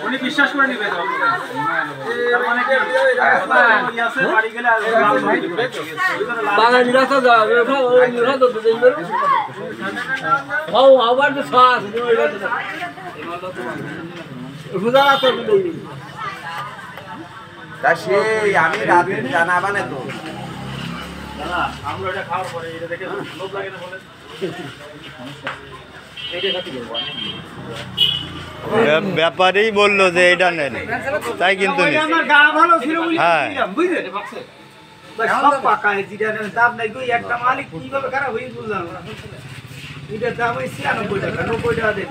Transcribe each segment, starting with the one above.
উনি বিশ্বাস করে নিবে তার মানে কি আছে বাড়ি গেলে আর বাঙালিরা তো যাবে ওরা তো দেন হাও আবার তো শ্বাস রোজা তো দেই তা সেই আমি রাতে জানাবা না তো দাদা আমরা এটা খাওয়ার পরে এটা দেখে লোভ লাগে না বলেন এইটা খাতি করব ব্যাপারেই বললো যে এটা নেন তাই কিন্তু আমার গা ভালো ছিল বলে হ্যাঁ বুঝলে সব পাকা যেটা দাম নাই কই একটা মালিক কিভাবে খারাপ হয়ে বুঝলাম এটা দাম হই 96 টাকা 90 টাকা দে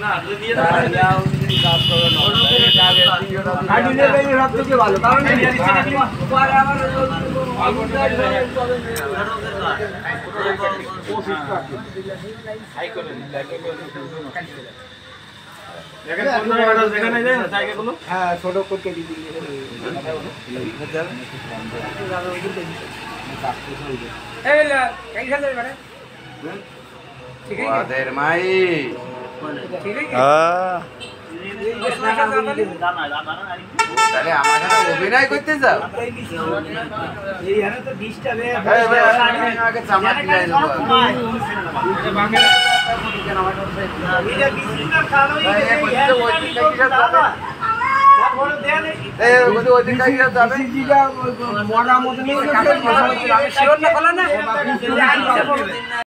না দিয়ে দাও গাড়ি নিয়ে গেলে সব থেকে ভালো কারণ পরে আবার হাই করে দেখেন কোন জায়গাটা যেখানে যায় না জায়গাগুলো হ্যাঁ ছোট করতে দিবি এই লা এই খেলে মানে ঠিক আছে ওদের মাই হ্যাঁ তাহলে আমার সাথে অভিনয় করতে যাও এই হারে তো ডিস্টার্ব আগে চামড়া কিনে দেবো এটা বিসিনার কালো ওই দিন কাজ যাবে মোটা মতো নিয়ে